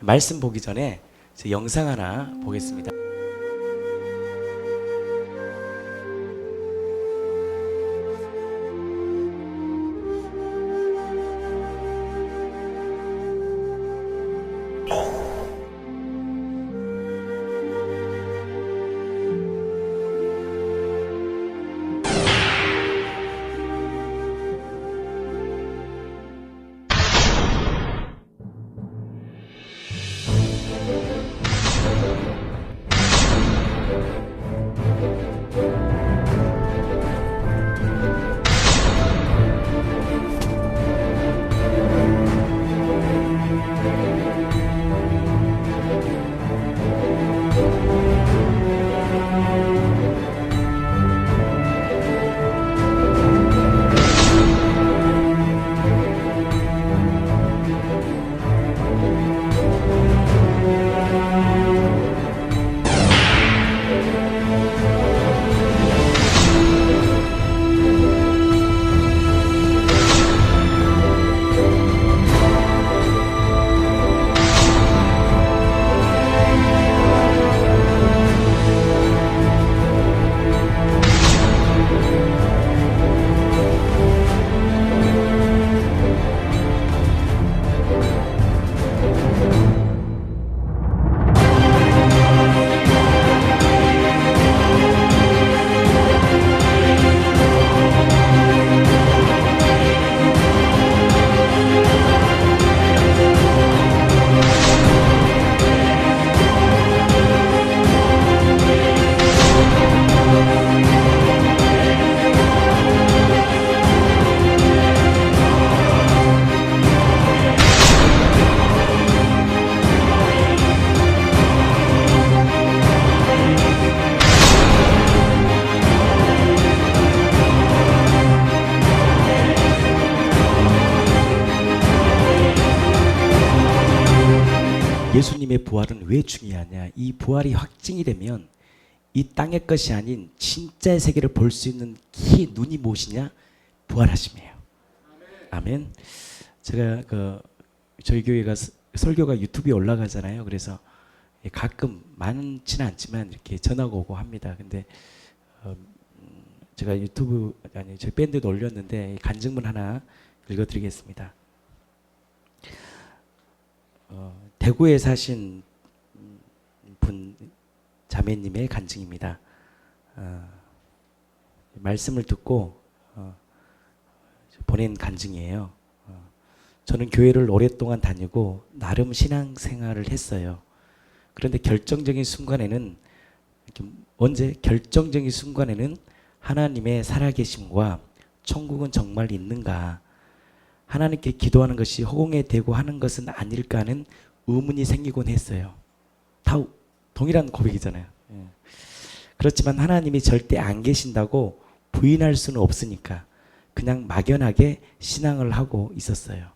말씀 보기 전에 영상 하나 보겠습니다. 예수님의 부활은 왜 중요하냐? 이 부활이 확증이 되면 이 땅의 것이 아닌 진짜의 세계를 볼 수 있는 키 눈이 무엇이냐? 부활하심이에요. 아멘. 제가 저희 교회가 설교가 유튜브에 올라가잖아요. 그래서 가끔 많지는 않지만 이렇게 전화가 오고 합니다. 근데 제가 유튜브 아니 저희 밴드도 올렸는데 간증문 하나 읽어드리겠습니다. 대구에 사신 분 자매님의 간증입니다. 말씀을 듣고 보낸 간증이에요. 저는 교회를 오랫동안 다니고 나름 신앙생활을 했어요. 그런데 결정적인 순간에는 하나님의 살아계심과 천국은 정말 있는가, 하나님께 기도하는 것이 허공에 대고 하는 것은 아닐까 하는 의문이 생기곤 했어요. 다 동일한 고백이잖아요. 그렇지만 하나님이 절대 안 계신다고 부인할 수는 없으니까 그냥 막연하게 신앙을 하고 있었어요.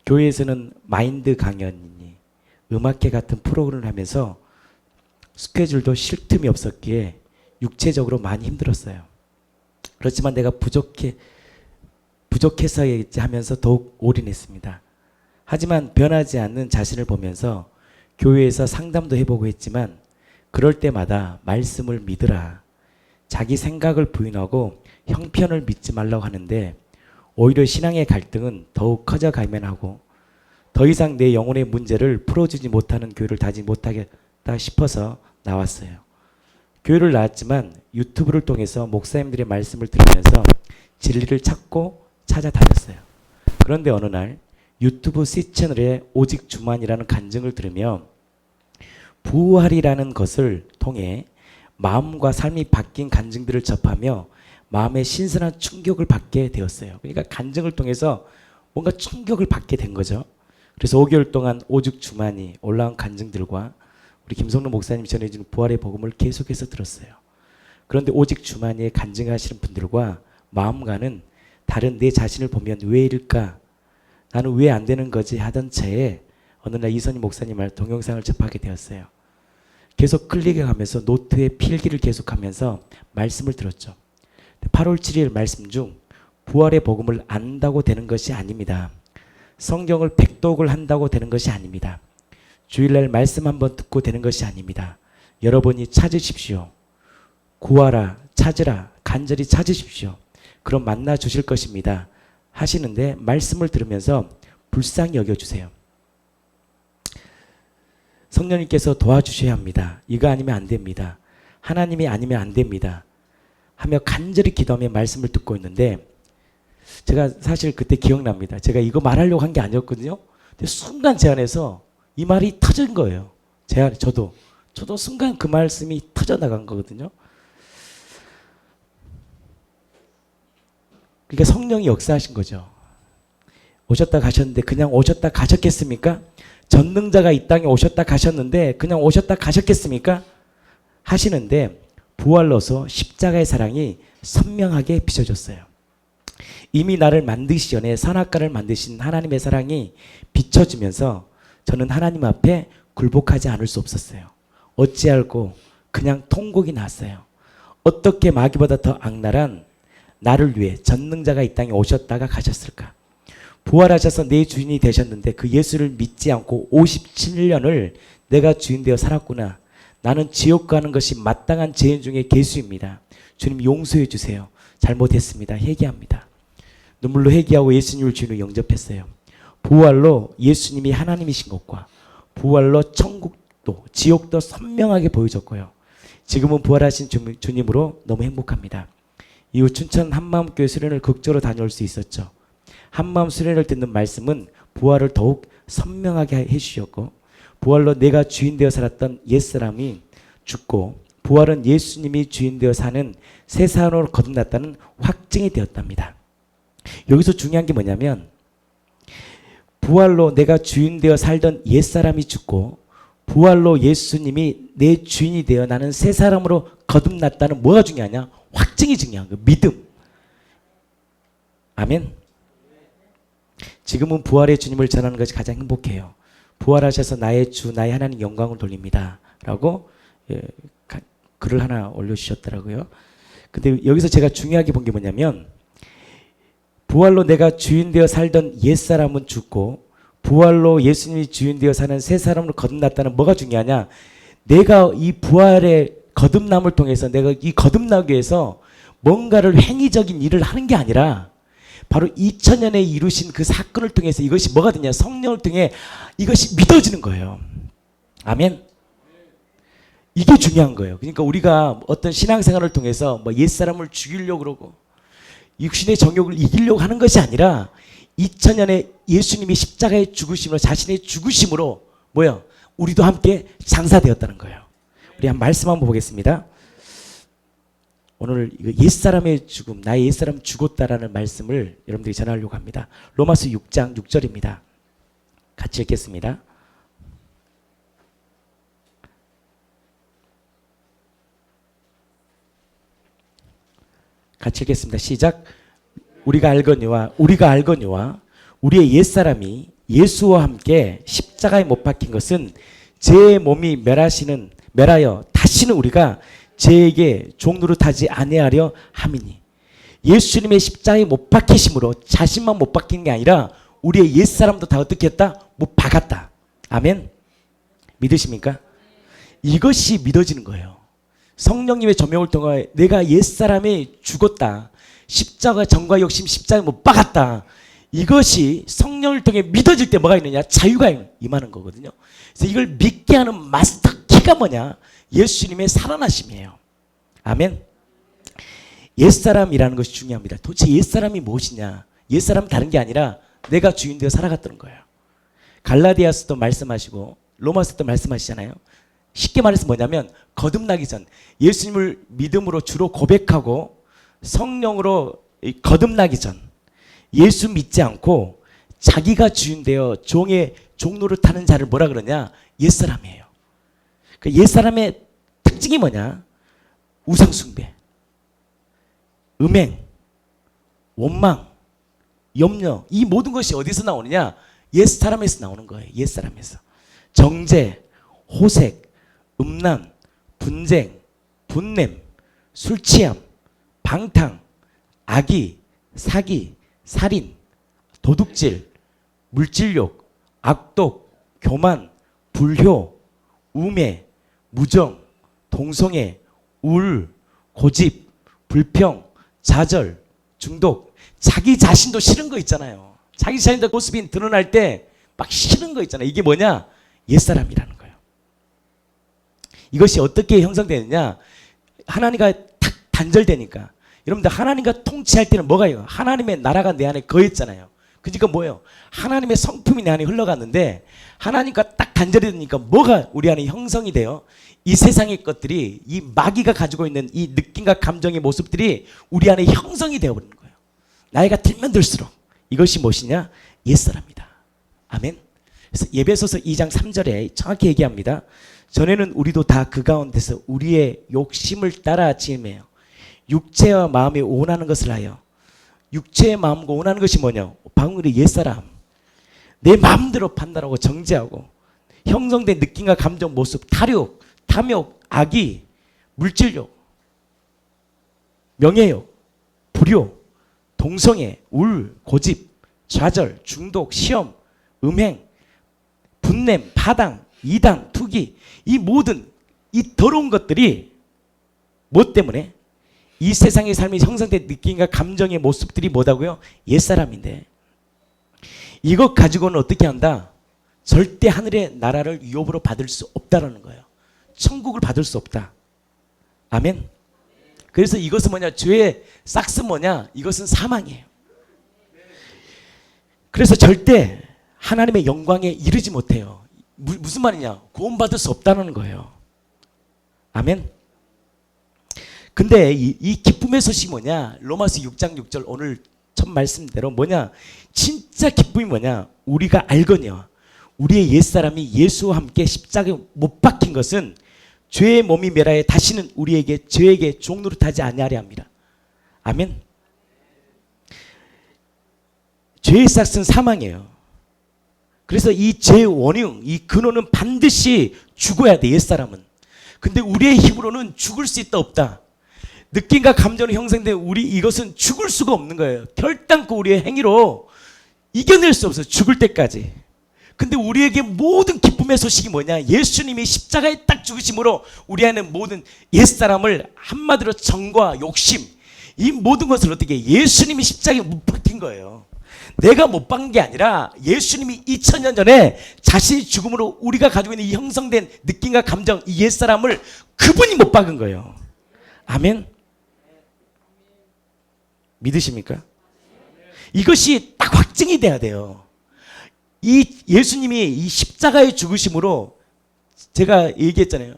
교회에서는 마인드 강연이니 음악회 같은 프로그램을 하면서 스케줄도 쉴 틈이 없었기에 육체적으로 많이 힘들었어요. 그렇지만 내가 부족해서였지 하면서 더욱 올인했습니다. 하지만 변하지 않는 자신을 보면서 교회에서 상담도 해보고 했지만 그럴 때마다 말씀을 믿으라, 자기 생각을 부인하고 형편을 믿지 말라고 하는데 오히려 신앙의 갈등은 더욱 커져가면 하고 더 이상 내 영혼의 문제를 풀어주지 못하는 교회를 다지 못하겠다 싶어서 나왔어요. 교회를 나왔지만 유튜브를 통해서 목사님들의 말씀을 들으면서 진리를 찾고 찾아다녔어요. 그런데 어느 날 유튜브 C채널에 오직 주만이라는 간증을 들으며 부활이라는 것을 통해 마음과 삶이 바뀐 간증들을 접하며 마음에 신선한 충격을 받게 되었어요. 그러니까 간증을 통해서 뭔가 충격을 받게 된 거죠. 그래서 5개월 동안 오직 주만이 올라온 간증들과 우리 김성록 목사님이 전해주는 부활의 복음을 계속해서 들었어요. 그런데 오직 주만이에 간증하시는 분들과 마음과는 다른 내 자신을 보면 왜 이럴까? 나는 왜 안 되는 거지? 하던 채에 어느 날 이선희 목사님 말 동영상을 접하게 되었어요. 계속 클릭해가면서 노트에 필기를 계속하면서 말씀을 들었죠. 8월 7일 말씀 중 부활의 복음을 안다고 되는 것이 아닙니다. 성경을 백독을 한다고 되는 것이 아닙니다. 주일날 말씀 한번 듣고 되는 것이 아닙니다. 여러분이 찾으십시오. 구하라, 찾으라, 간절히 찾으십시오. 그럼 만나 주실 것입니다. 하시는데 말씀을 들으면서 불쌍히 여겨주세요. 성령님께서 도와주셔야 합니다. 이거 아니면 안 됩니다. 하나님이 아니면 안 됩니다. 하며 간절히 기도하며 말씀을 듣고 있는데 제가 사실 그때 기억납니다. 제가 이거 말하려고 한 게 아니었거든요. 근데 순간 제 안에서 이 말이 터진 거예요. 제 안에 저도 순간 그 말씀이 터져 나간 거거든요. 그러니까 성령이 역사하신 거죠. 오셨다 가셨는데 그냥 오셨다 가셨겠습니까? 전능자가 이 땅에 오셨다 가셨는데 그냥 오셨다 가셨겠습니까? 하시는데 부활로서 십자가의 사랑이 선명하게 비춰졌어요. 이미 나를 만드시기 전에 선악과를 만드신 하나님의 사랑이 비춰지면서 저는 하나님 앞에 굴복하지 않을 수 없었어요. 어찌할꼬 그냥 통곡이 났어요. 어떻게 마귀보다 더 악랄한 나를 위해 전능자가 이 땅에 오셨다가 가셨을까? 부활하셔서 내 주인이 되셨는데 그 예수를 믿지 않고 57년을 내가 주인 되어 살았구나. 나는 지옥 가는 것이 마땅한 죄인 중에 괴수입니다. 주님 용서해 주세요. 잘못했습니다. 회개합니다. 눈물로 회개하고 예수님을 주인으로 영접했어요. 부활로 예수님이 하나님이신 것과 부활로 천국도 지옥도 선명하게 보여졌고요. 지금은 부활하신 주님으로 너무 행복합니다. 이후 춘천 한마음교회 수련을 극적으로 다녀올 수 있었죠. 한마음 수련을 듣는 말씀은 부활을 더욱 선명하게 해주셨고 부활로 내가 주인 되어 살았던 옛사람이 죽고 부활은 예수님이 주인 되어 사는 새 사람으로 거듭났다는 확증이 되었답니다. 여기서 중요한 게 뭐냐면 부활로 내가 주인 되어 살던 옛사람이 죽고 부활로 예수님이 내 주인이 되어 나는 새 사람으로 거듭났다는 뭐가 중요하냐? 확증이 중요한 거예요. 믿음. 아멘. 지금은 부활의 주님을 전하는 것이 가장 행복해요. 부활하셔서 나의 주 나의 하나님 영광을 돌립니다. 라고 글을 하나 올려주셨더라고요. 근데 여기서 제가 중요하게 본 게 뭐냐면 부활로 내가 주인 되어 살던 옛사람은 죽고 부활로 예수님이 주인 되어 사는 새 사람으로 거듭났다는 뭐가 중요하냐? 내가 이 부활의 거듭남을 통해서 내가 이 거듭나기 위해서 뭔가를 행위적인 일을 하는 게 아니라 바로 2000년에 이루신 그 사건을 통해서 이것이 뭐가 되냐? 성령을 통해 이것이 믿어지는 거예요. 아멘. 이게 중요한 거예요. 그러니까 우리가 어떤 신앙생활을 통해서 뭐 옛사람을 죽이려고 그러고 육신의 정욕을 이기려고 하는 것이 아니라 2000년에 예수님이 십자가의 죽으심으로 자신의 죽으심으로 뭐요? 우리도 함께 장사되었다는 거예요. 우리 한 말씀 한번 보겠습니다. 오늘 옛사람의 죽음, 나의 옛사람 죽었다라는 말씀을 여러분들이 전하려고 합니다. 로마서 6장 6절입니다. 같이 읽겠습니다. 같이 읽겠습니다. 시작. 우리가 알거니와 우리의 옛사람이 예수와 함께 십자가에 못 박힌 것은 제 몸이 멸하여 다시는 우리가 죄에게 종노릇하지 아니하려 함이니. 예수님의 십자가에 못 박히심으로 자신만 못 박힌 게 아니라 우리의 옛사람도 다 어떻게 했다? 못 박았다. 아멘. 믿으십니까? 이것이 믿어지는 거예요. 성령님의 조명을 통해 내가 옛사람이 죽었다. 십자가 정과 욕심 십자가에 못 박았다. 이것이 성령을 통해 믿어질 때 뭐가 있느냐? 자유가 임하는 거거든요. 그래서 이걸 믿게 하는 마스터 키가 뭐냐? 예수님의 살아나심이에요. 아멘. 옛사람이라는 것이 중요합니다. 도대체 옛사람이 무엇이냐? 옛사람은 다른 게 아니라 내가 주인 되어 살아갔던 거예요. 갈라디아서도 말씀하시고 로마서도 말씀하시잖아요. 쉽게 말해서 뭐냐면 거듭나기 전 예수님을 믿음으로 주로 고백하고 성령으로 거듭나기 전 예수 믿지 않고 자기가 주인 되어 종로를 타는 자를 뭐라 그러냐? 옛사람이에요. 그 옛사람의 특징이 뭐냐? 우상숭배, 음행, 원망, 염려, 이 모든 것이 어디서 나오느냐? 옛사람에서 나오는 거예요. 옛사람에서. 정죄, 호색, 음란, 분쟁, 분냄, 술취함, 방탕, 악의, 사기, 살인, 도둑질, 물질욕, 악독, 교만, 불효, 우매, 무정, 동성애, 우울, 고집, 불평, 좌절, 중독. 자기 자신도 싫은 거 있잖아요. 자기 자신도 모습이 드러날 때 막 싫은 거 있잖아요. 이게 뭐냐? 옛사람이라는 거예요. 이것이 어떻게 형성되느냐? 하나님과 탁 단절되니까. 여러분들 하나님과 통치할 때는 뭐가요? 하나님의 나라가 내 안에 거했잖아요. 그러니까 뭐예요? 하나님의 성품이 내 안에 흘러갔는데 하나님과 딱 단절이 되니까 뭐가 우리 안에 형성이 돼요? 이 세상의 것들이, 이 마귀가 가지고 있는 이 느낌과 감정의 모습들이 우리 안에 형성이 되어버리는 거예요. 나이가 들면 들수록 이것이 무엇이냐? 옛사람이다. 아멘. 그래서 에베소서 2장 3절에 정확히 얘기합니다. 전에는 우리도 다 그 가운데서 우리의 욕심을 따라 지음해요. 육체와 마음이 원하는 것을 하여. 육체의 마음과 원하는 것이 뭐냐? 방금 우리 옛사람. 내 마음대로 판단하고 정죄하고 형성된 느낌과 감정, 모습, 탐욕, 악의, 물질욕, 명예욕, 불효, 동성애, 우울, 고집, 좌절, 중독, 시험, 음행, 분냄, 파당, 이단, 투기, 이 모든 이 더러운 것들이 뭐 때문에? 이 세상의 삶이 형성된 느낌과 감정의 모습들이 뭐다고요? 옛사람인데 이것 가지고는 어떻게 한다? 절대 하늘의 나라를 유업으로 받을 수 없다라는 거예요. 천국을 받을 수 없다. 아멘. 그래서 이것은 뭐냐? 죄의 싹스 뭐냐? 이것은 사망이에요. 그래서 절대 하나님의 영광에 이르지 못해요. 무슨 말이냐? 구원받을 수 없다는 거예요. 아멘. 근데 이 기쁨의 소식이 뭐냐? 로마서 6장 6절 오늘 첫 말씀대로 뭐냐? 진짜 기쁨이 뭐냐? 우리가 알거니와 우리의 옛사람이 예수와 함께 십자가에 못 박힌 것은 죄의 몸이 멸하여 다시는 우리에게 죄에게 종노릇하지 아니하려 합니다. 아멘. 죄의 싹은 사망이에요. 그래서 이 죄의 원흉, 이 근원은 반드시 죽어야 돼, 옛사람은. 근데 우리의 힘으로는 죽을 수 있다 없다. 느낌과 감정이 형성된 우리 이것은 죽을 수가 없는 거예요. 결단코 우리의 행위로 이겨낼 수 없어요. 죽을 때까지. 근데 우리에게 모든 기쁨의 소식이 뭐냐? 예수님이 십자가에 딱 죽으심으로 우리 안에 모든 옛사람을 한마디로 정과 욕심, 이 모든 것을 어떻게 예수님이 십자가에 못 박힌 거예요. 내가 못 박은 게 아니라 예수님이 2000년 전에 자신의 죽음으로 우리가 가지고 있는 이 형성된 느낌과 감정, 이 옛사람을 그분이 못 박은 거예요. 아멘. 믿으십니까? 이것이 딱 확증이 돼야 돼요. 이 예수님이 이 십자가의 죽으심으로 제가 얘기했잖아요.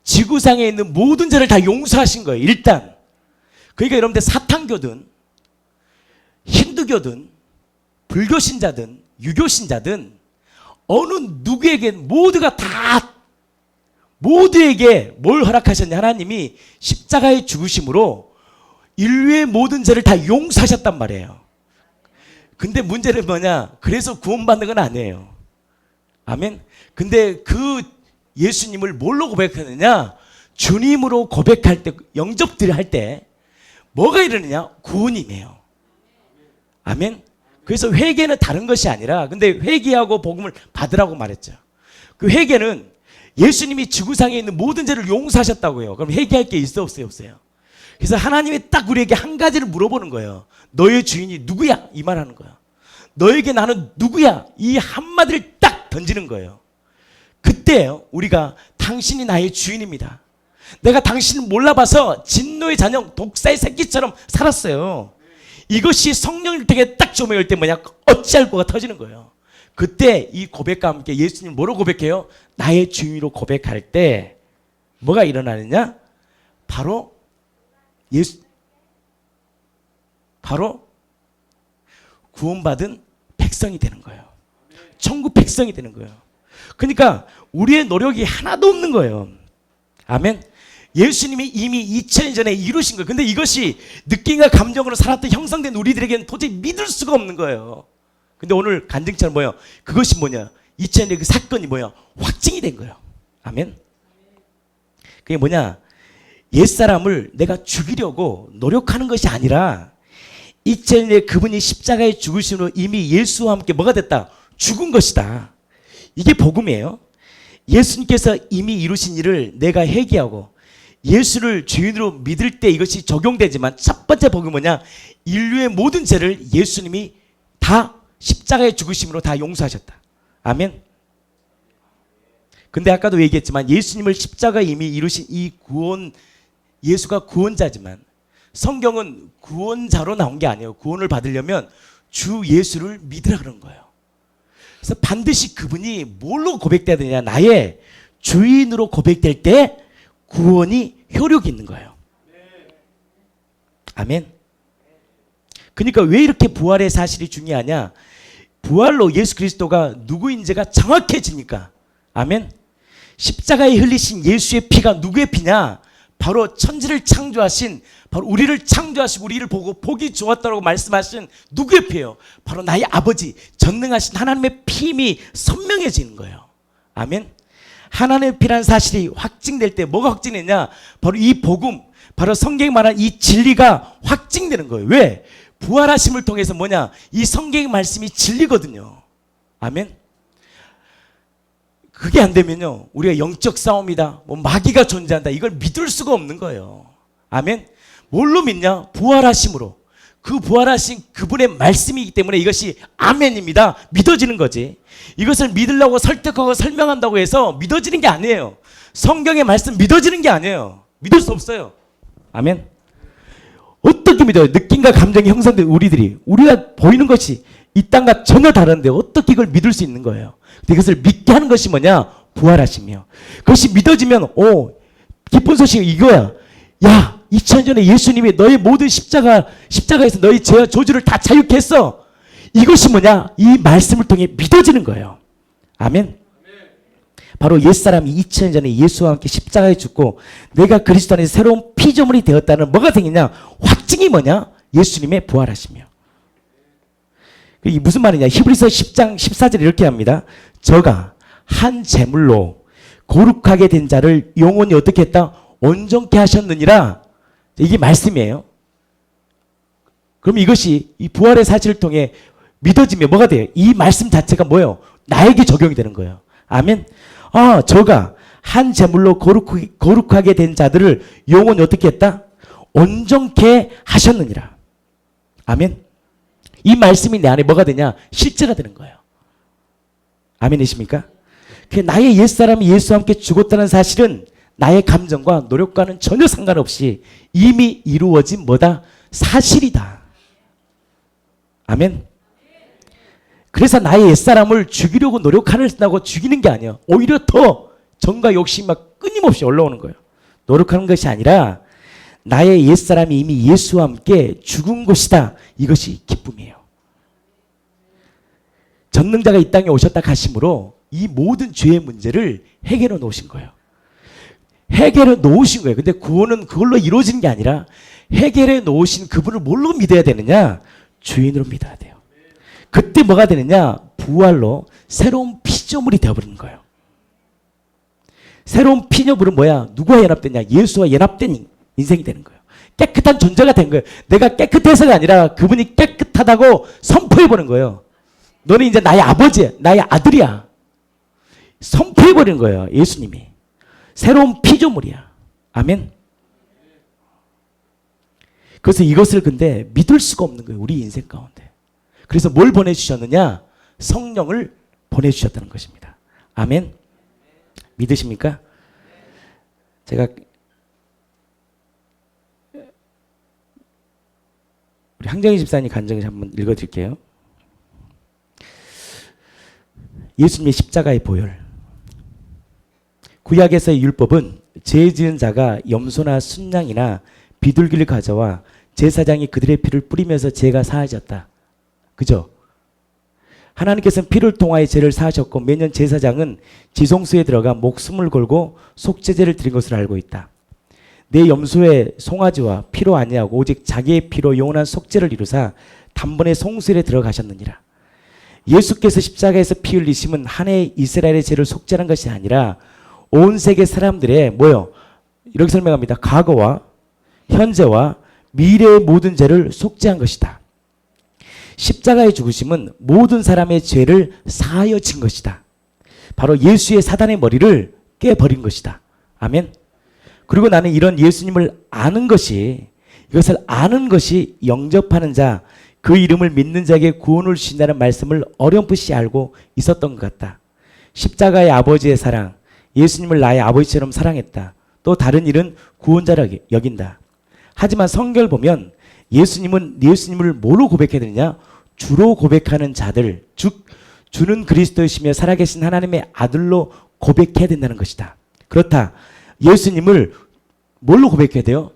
지구상에 있는 모든 죄를 다 용서하신 거예요. 일단. 그러니까 여러분들 사탄교든 힌두교든 불교신자든 유교신자든 어느 누구에게 모두가 다 모두에게 뭘 허락하셨냐? 하나님이 십자가의 죽으심으로 인류의 모든 죄를 다 용서하셨단 말이에요. 근데 문제는 뭐냐? 그래서 구원받는 건 아니에요. 아멘. 근데 그 예수님을 뭘로 고백하느냐? 주님으로 고백할 때, 영접들 할 때 뭐가 일어나냐? 구원이에요. 아멘. 그래서 회개는 다른 것이 아니라, 근데 회개하고 복음을 받으라고 말했죠. 그 회개는 예수님이 지구상에 있는 모든 죄를 용서하셨다고요. 그럼 회개할 게 있어 없어요? 없어요. 그래서 하나님이 딱 우리에게 한 가지를 물어보는 거예요. 너의 주인이 누구야? 이 말하는 거야. 너에게 나는 누구야? 이 한마디를 딱 던지는 거예요. 그때 우리가 당신이 나의 주인입니다. 내가 당신을 몰라봐서 진노의 자녀 독사의 새끼처럼 살았어요. 이것이 성령을 되게 딱 조명할 때 뭐냐? 어찌할 거가 터지는 거예요. 그때 이 고백과 함께 예수님 뭐로 고백해요? 나의 주인으로 고백할 때 뭐가 일어나느냐? 바로 구원받은 백성이 되는 거예요. 천국 백성이 되는 거예요. 그러니까 우리의 노력이 하나도 없는 거예요. 아멘. 예수님이 이미 2000년 전에 이루신 거예요. 근데 이것이 느낌과 감정으로 살았던 형성된 우리들에게는 도저히 믿을 수가 없는 거예요. 근데 오늘 간증처럼 뭐예요? 그것이 뭐냐? 2000년의 그 사건이 뭐야? 확증이 된 거예요. 아멘. 그게 뭐냐? 옛사람을 내가 죽이려고 노력하는 것이 아니라 2000년에 그분이 십자가에 죽으심으로 이미 예수와 함께 뭐가 됐다? 죽은 것이다. 이게 복음이에요. 예수님께서 이미 이루신 일을 내가 회개하고 예수를 주인으로 믿을 때 이것이 적용되지만 첫 번째 복음은 뭐냐? 인류의 모든 죄를 예수님이 다 십자가의 죽으심으로 다 용서하셨다. 아멘. 근데 아까도 얘기했지만 예수님을 십자가에 이미 이루신 이 구원, 예수가 구원자지만 성경은 구원자로 나온 게 아니에요. 구원을 받으려면 주 예수를 믿으라 그런 거예요. 그래서 반드시 그분이 뭘로 고백돼야 되냐? 나의 주인으로 고백될 때 구원이 효력이 있는 거예요. 아멘. 그러니까 왜 이렇게 부활의 사실이 중요하냐? 부활로 예수 그리스도가 누구인지가 정확해지니까. 아멘. 십자가에 흘리신 예수의 피가 누구의 피냐? 바로 천지를 창조하신, 바로 우리를 창조하시고 우리를 보고 보기 좋았다고 말씀하신 누구의 피예요? 바로 나의 아버지 전능하신 하나님의 피임이 선명해지는 거예요. 아멘. 하나님의 피라는 사실이 확증될 때 뭐가 확증되냐? 바로 이 복음, 바로 성경이 말한 이 진리가 확증되는 거예요. 왜? 부활하심을 통해서 뭐냐? 이 성경의 말씀이 진리거든요. 아멘. 그게 안 되면요, 우리가 영적 싸움이다, 뭐 마귀가 존재한다, 이걸 믿을 수가 없는 거예요. 아멘. 뭘로 믿냐? 부활하심으로. 그 부활하신 그분의 말씀이기 때문에 이것이 아멘입니다. 믿어지는 거지. 이것을 믿으려고 설득하고 설명한다고 해서 믿어지는 게 아니에요. 성경의 말씀 믿어지는 게 아니에요. 믿을 수 없어요. 아멘. 어떻게 믿어요? 느낌과 감정이 형성된 우리가 보이는 것이 이 땅과 전혀 다른데 어떻게 이걸 믿을 수 있는 거예요? 근데 이것을 믿게 하는 것이 뭐냐? 부활하심이요. 그것이 믿어지면 기쁜 소식이 이거야. 야, 2000년 전에 예수님이 너의 모든 십자가에서 너의 죄와 저주를 다 자유케 했어. 이것이 뭐냐? 이 말씀을 통해 믿어지는 거예요. 아멘. 바로 옛사람이 2000년 전에 예수와 함께 십자가에 죽고 내가 그리스도 안에서 새로운 피조물이 되었다는 뭐가 생기냐? 확증이 뭐냐? 예수님의 부활하심이요. 이게 무슨 말이냐? 히브리서 10장 14절에 이렇게 합니다. 저가 한 제물로 거룩하게 된 자를 영원히 어떻게 했다? 온전케 하셨느니라. 이게 말씀이에요. 그럼 이것이 이 부활의 사실을 통해 믿어지면 뭐가 돼요? 이 말씀 자체가 뭐예요? 나에게 적용이 되는 거예요. 아멘. 저가 한 제물로 거룩하게 된 자들을 영원히 어떻게 했다? 온전케 하셨느니라. 아멘. 이 말씀이 내 안에 뭐가 되냐? 실제가 되는 거예요. 아멘이십니까? 나의 옛사람이 예수와 함께 죽었다는 사실은 나의 감정과 노력과는 전혀 상관없이 이미 이루어진 뭐다? 사실이다. 아멘. 그래서 나의 옛사람을 죽이려고 노력한다고 죽이는 게 아니에요. 오히려 더 정과 욕심이 막 끊임없이 올라오는 거예요. 노력하는 것이 아니라 나의 옛사람이 이미 예수와 함께 죽은 것이다. 이것이 기쁨이에요. 전능자가 이 땅에 오셨다 하심으로 이 모든 죄의 문제를 해결해 놓으신 거예요. 해결해 놓으신 거예요. 근데 구원은 그걸로 이루어지는 게 아니라 해결해 놓으신 그분을 뭘로 믿어야 되느냐? 주인으로 믿어야 돼요. 그때 뭐가 되느냐? 부활로 새로운 피조물이 되어버리는 거예요. 새로운 피조물은 뭐야? 누구와 연합되냐? 예수와 연합된 인생이 되는 거예요. 깨끗한 존재가 된 거예요. 내가 깨끗해서가 아니라 그분이 깨끗하다고 선포해버린 거예요. 너는 이제 나의 아버지야, 나의 아들이야. 선포해버린 거예요. 예수님이. 새로운 피조물이야. 아멘. 그래서 이것을 근데 믿을 수가 없는 거예요. 우리 인생 가운데. 그래서 뭘 보내주셨느냐? 성령을 보내주셨다는 것입니다. 아멘. 믿으십니까? 제가 우리 항정희 집사님 간증을 한번 읽어드릴게요. 예수님의 십자가의 보혈. 구약에서의 율법은 죄 지은 자가 염소나 순양이나 비둘기를 가져와 제사장이 그들의 피를 뿌리면서 죄가 사하졌다. 그죠? 하나님께서는 피를 통하여 죄를 사하셨고 매년 제사장은 지성소에 들어가 목숨을 걸고 속죄제를 드린 것으로 알고 있다. 내 염소의 송아지와 피로 아니하고 오직 자기의 피로 영원한 속죄를 이루사 단번에 송수에 들어가셨느니라. 예수께서 십자가에서 피 흘리심은 한 해 이스라엘의 죄를 속죄하는 것이 아니라 온 세계 사람들의 뭐요? 이렇게 설명합니다. 과거와 현재와 미래의 모든 죄를 속죄한 것이다. 십자가의 죽으심은 모든 사람의 죄를 사하여 진 것이다. 바로 예수의 사단의 머리를 깨버린 것이다. 아멘. 그리고 나는 이런 예수님을 아는 것이, 이것을 아는 것이 영접하는 자, 그 이름을 믿는 자에게 구원을 주신다는 말씀을 어렴풋이 알고 있었던 것 같다. 십자가의 아버지의 사랑, 예수님을 나의 아버지처럼 사랑했다. 또 다른 일은 구원자라 여긴다. 하지만 성경을 보면 예수님을 뭐로 고백해야 되느냐? 주로 고백하는 자들, 즉 주는 그리스도이시며 살아계신 하나님의 아들로 고백해야 된다는 것이다. 그렇다. 예수님을 뭘로 고백해야 돼요?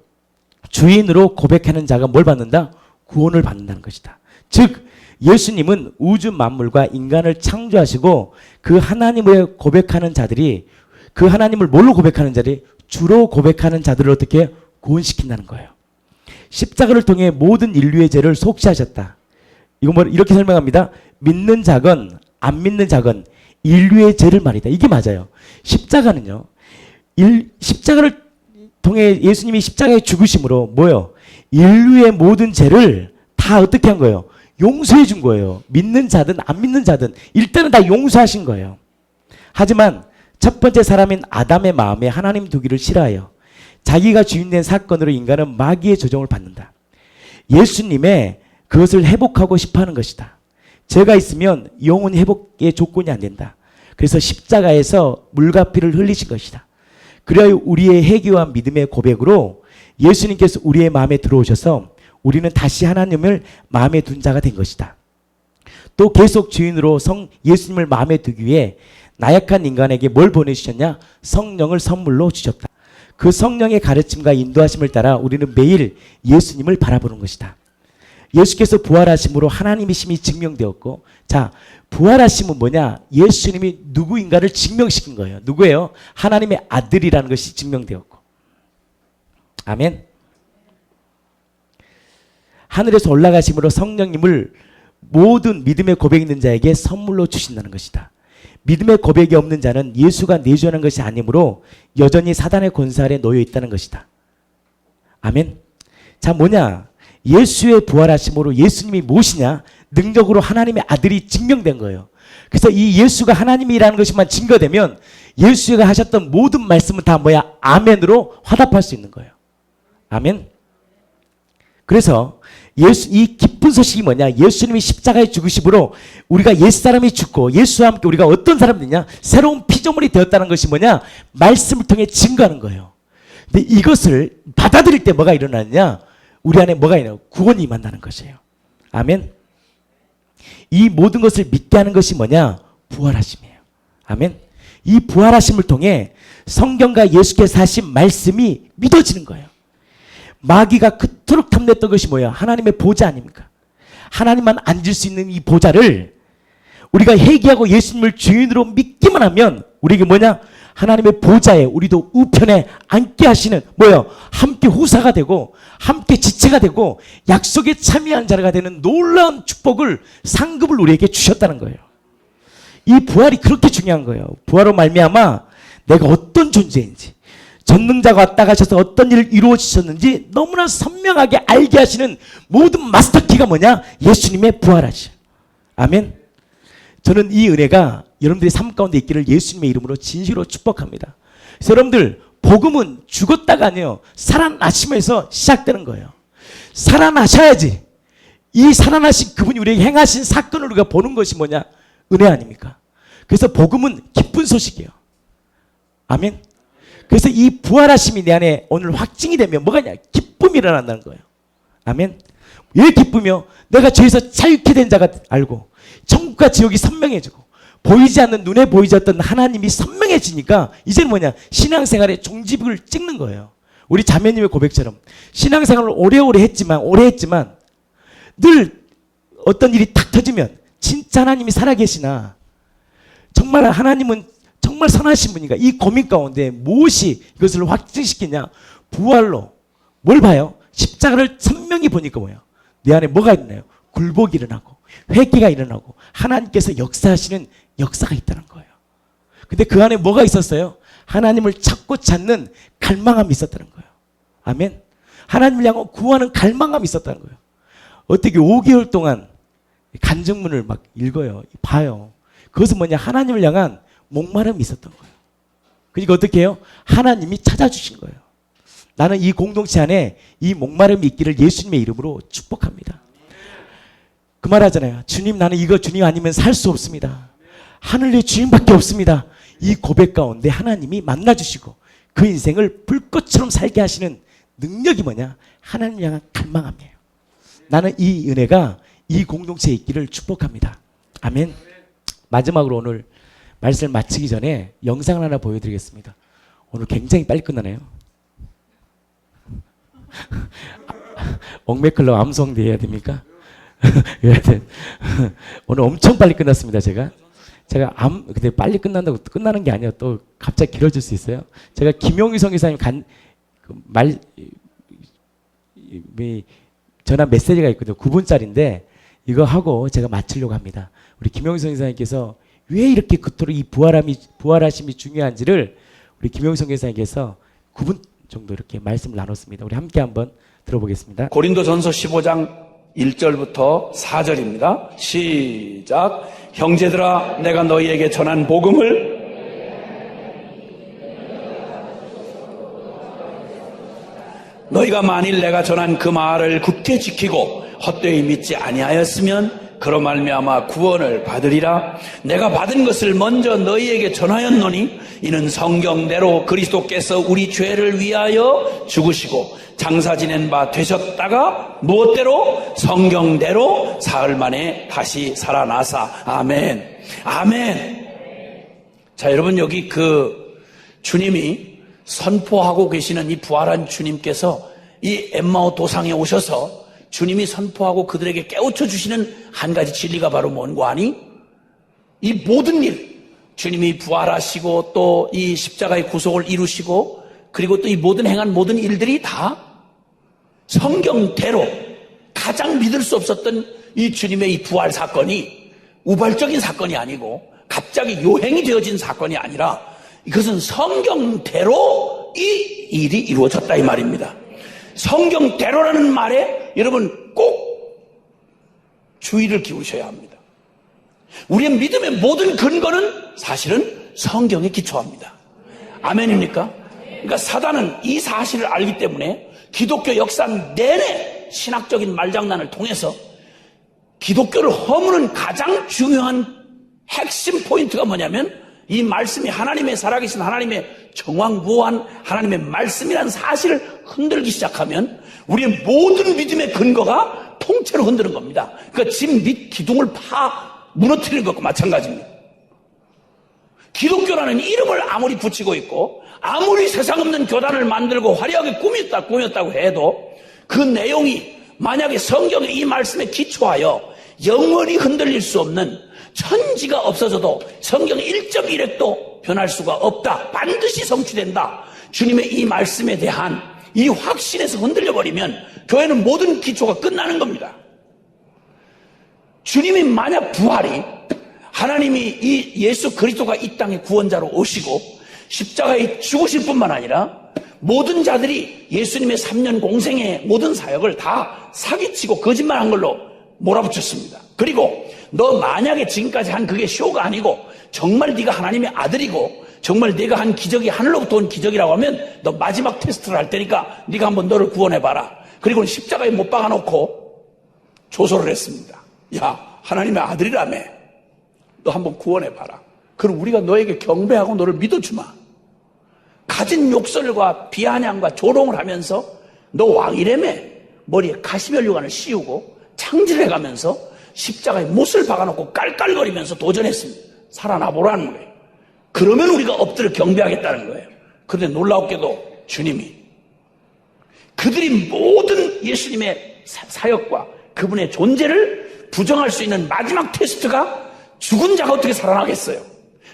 주인으로 고백하는 자가 뭘 받는다? 구원을 받는다는 것이다. 즉 예수님은 우주 만물과 인간을 창조하시고 그 하나님을 고백하는 자들이, 그 하나님을 뭘로 고백하는 자들이 주로 고백하는 자들을 어떻게 구원시킨다는 거예요. 십자가를 통해 모든 인류의 죄를 속죄하셨다. 이거 뭐 이렇게 설명합니다. 믿는 자건 안 믿는 자건 인류의 죄를 말이다. 이게 맞아요. 십자가는요, 십자가를 통해 예수님이 십자가에 죽으심으로 뭐요? 인류의 모든 죄를 다 어떻게 한 거예요? 용서해 준 거예요. 믿는 자든 안 믿는 자든 일단은 다 용서하신 거예요. 하지만 첫 번째 사람인 아담의 마음에 하나님 두기를 싫어해요. 자기가 주인된 사건으로 인간은 마귀의 조종을 받는다. 예수님의 그것을 회복하고 싶어하는 것이다. 죄가 있으면 영혼 회복의 조건이 안 된다. 그래서 십자가에서 물과 피를 흘리신 것이다. 그래야 우리의 회개와 믿음의 고백으로 예수님께서 우리의 마음에 들어오셔서 우리는 다시 하나님을 마음에 둔 자가 된 것이다. 또 계속 주인으로 예수님을 마음에 두기 위해 나약한 인간에게 뭘 보내주셨냐? 성령을 선물로 주셨다. 그 성령의 가르침과 인도하심을 따라 우리는 매일 예수님을 바라보는 것이다. 예수께서 부활하심으로 하나님이심이 증명되었고, 자, 부활하심은 뭐냐? 예수님이 누구인가를 증명시킨 거예요. 누구예요? 하나님의 아들이라는 것이 증명되었고. 아멘. 하늘에서 올라가심으로 성령님을 모든 믿음의 고백 있는 자에게 선물로 주신다는 것이다. 믿음의 고백이 없는 자는 예수가 내주하는 것이 아니므로 여전히 사단의 권세 아래 놓여 있다는 것이다. 아멘. 자, 뭐냐? 예수의 부활하심으로 예수님이 무엇이냐? 능력으로 하나님의 아들이 증명된 거예요. 그래서 이 예수가 하나님이라는 것만 증거되면 예수가 하셨던 모든 말씀은 다 뭐야? 아멘으로 화답할 수 있는 거예요. 아멘. 그래서 이 기쁜 소식이 뭐냐? 예수님이 십자가에 죽으심으로 우리가 옛사람이 죽고 예수와 함께 우리가 어떤 사람들이냐? 새로운 피조물이 되었다는 것이 뭐냐? 말씀을 통해 증거하는 거예요. 근데 이것을 받아들일 때 뭐가 일어나느냐? 우리 안에 뭐가 있나요? 구원이 임한다는 것이에요. 아멘. 이 모든 것을 믿게 하는 것이 뭐냐? 부활하심이에요. 아멘. 이 부활하심을 통해 성경과 예수께서 하신 말씀이 믿어지는 거예요. 마귀가 그토록 탐냈던 것이 뭐예요? 하나님의 보좌 아닙니까? 하나님만 앉을 수 있는 이 보좌를 우리가 회개하고 예수님을 주인으로 믿기만 하면 우리에게 뭐냐? 하나님의 보좌에 우리도 우편에 앉게 하시는 뭐예요? 함께 후사가 되고 함께 지체가 되고 약속에 참여한 자가 되는 놀라운 축복을, 상급을 우리에게 주셨다는 거예요. 이 부활이 그렇게 중요한 거예요. 부활로 말미암아 내가 어떤 존재인지, 전능자가 왔다 가셔서 어떤 일을 이루어지셨는지 너무나 선명하게 알게 하시는 모든 마스터키가 뭐냐? 예수님의 부활하심. 아멘. 저는 이 은혜가 여러분들의 삶 가운데 있기를 예수님의 이름으로 진실로 축복합니다. 그래서 여러분들, 복음은 죽었다가 아니에요. 살아나심에서 시작되는 거예요. 살아나셔야지. 이 살아나신 그분이 우리에게 행하신 사건을 우리가 보는 것이 뭐냐? 은혜 아닙니까? 그래서 복음은 기쁜 소식이에요. 아멘. 그래서 이 부활하심이 내 안에 오늘 확증이 되면 뭐가 있냐? 기쁨이 일어난다는 거예요. 아멘. 왜 기쁘며? 내가 죄에서 자유케 된 자가 알고 천국과 지옥이 선명해지고 보이지 않는, 눈에 보이지 않던 하나님이 선명해지니까 이제는 뭐냐? 신앙생활에 종지부를 찍는 거예요. 우리 자매님의 고백처럼 신앙생활을 오래 했지만 늘 어떤 일이 탁 터지면 진짜 하나님이 살아계시나, 정말 하나님은 정말 선하신 분인가, 이 고민 가운데 무엇이 이것을 확증시키냐? 부활로 뭘 봐요? 십자가를 선명히 보니까 뭐예요? 내 안에 뭐가 있나요? 굴복이 일어나고 회개가 일어나고 하나님께서 역사하시는 역사가 있다는 거예요. 근데 그 안에 뭐가 있었어요? 하나님을 찾고 찾는 갈망함이 있었다는 거예요. 아멘. 하나님을 향하여 구하는 갈망함이 있었다는 거예요. 어떻게 5개월 동안 간증문을 막 읽어요. 봐요. 그것은 뭐냐? 하나님을 향한 목마름이 있었던 거예요. 그러니까 어떻게 해요? 하나님이 찾아주신 거예요. 나는 이 공동체 안에 이 목마름이 있기를 예수님의 이름으로 축복합니다. 그 말 하잖아요. 주님, 나는 이거 주님 아니면 살 수 없습니다. 하늘의 주님밖에 없습니다. 이 고백 가운데 하나님이 만나주시고 그 인생을 불꽃처럼 살게 하시는 능력이 뭐냐? 하나님 향한 갈망함이에요. 나는 이 은혜가 이 공동체에 있기를 축복합니다. 아멘. 마지막으로 오늘 말씀을 마치기 전에 영상을 하나 보여드리겠습니다. 오늘 굉장히 빨리 끝나네요. 옥매클럽 암송대 해야 됩니까? 오늘 엄청 빨리 끝났습니다. 제가 근데 빨리 끝난다고 끝나는 게 아니에요. 또 갑자기 길어질 수 있어요. 제가 김용희 성교사님 전화 메시지가 있거든요. 9분짜리인데 이거 하고 제가 마치려고 합니다. 우리 김용희 성교사님께서 왜 이렇게 그토록 이 부활하심이 중요한지를 우리 김용희 성교사님께서 9분 정도 이렇게 말씀을 나눴습니다. 우리 함께 한번 들어보겠습니다. 고린도전서 15장 1절부터 4절입니다. 시작. 형제들아, 내가 너희에게 전한 복음을 너희가 만일 내가 전한 그 말을 굳게 지키고 헛되이 믿지 아니하였으면 그로 말미암아 구원을 받으리라. 내가 받은 것을 먼저 너희에게 전하였노니 이는 성경대로 그리스도께서 우리 죄를 위하여 죽으시고 장사 지낸 바 되셨다가 무엇대로? 성경대로 사흘 만에 다시 살아나사. 아멘. 아멘. 자, 여러분, 여기 그 주님이 선포하고 계시는 이 부활한 주님께서 이 엠마오 도상에 오셔서 주님이 선포하고 그들에게 깨우쳐 주시는 한 가지 진리가 바로 뭔가 아니? 이 모든 일, 주님이 부활하시고 또 이 십자가의 구속을 이루시고 그리고 또 이 모든 행한 모든 일들이 다 성경대로 가장 믿을 수 없었던 이 주님의 이 부활 사건이 우발적인 사건이 아니고 갑자기 요행이 되어진 사건이 아니라 이것은 성경대로 이 일이 이루어졌다 이 말입니다. 성경대로라는 말에 여러분 꼭 주의를 기울이셔야 합니다. 우리의 믿음의 모든 근거는 사실은 성경에 기초합니다. 아멘입니까? 그러니까 사단은 이 사실을 알기 때문에 기독교 역사 내내 신학적인 말장난을 통해서 기독교를 허무는 가장 중요한 핵심 포인트가 뭐냐면 이 말씀이 하나님의 살아계신 하나님의 정황무한 하나님의 말씀이라는 사실을 흔들기 시작하면 우리의 모든 믿음의 근거가 통째로 흔드는 겁니다. 그러니까 집 밑 기둥을 무너뜨리는 것과 마찬가지입니다. 기독교라는 이름을 아무리 붙이고 있고 아무리 세상 없는 교단을 만들고 화려하게 꾸몄다고 해도 그 내용이 만약에 성경의 이 말씀에 기초하여 영원히 흔들릴 수 없는 천지가 없어져도 성경의 1.1획도 변할 수가 없다. 반드시 성취된다. 주님의 이 말씀에 대한 이 확신에서 흔들려버리면 교회는 모든 기초가 끝나는 겁니다. 주님이 만약 부활이 하나님이 이 예수 그리스도가 이 땅에 구원자로 오시고 십자가에 죽으실 뿐만 아니라 모든 자들이 예수님의 3년 공생의 모든 사역을 다 사기치고 거짓말한 걸로 몰아붙였습니다. 그리고 너 만약에 지금까지 한 그게 쇼가 아니고 정말 네가 하나님의 아들이고 정말 네가 한 기적이 하늘로부터 온 기적이라고 하면 너 마지막 테스트를 할 테니까 네가 한번 너를 구원해봐라. 그리고 십자가에 못 박아놓고 조소를 했습니다. 야, 하나님의 아들이라며 너 한번 구원해봐라. 그럼 우리가 너에게 경배하고 너를 믿어주마. 가진 욕설과 비아냥과 조롱을 하면서 너 왕이라며 머리에 가시면류관을 씌우고 창질해가면서 십자가에 못을 박아놓고 깔깔거리면서 도전했습니다. 살아나 보라는 거예요. 그러면 우리가 엎드려 경배하겠다는 거예요. 그런데 놀라웠게도 주님이 그들이 모든 예수님의 사역과 그분의 존재를 부정할 수 있는 마지막 테스트가 죽은 자가 어떻게 살아나겠어요?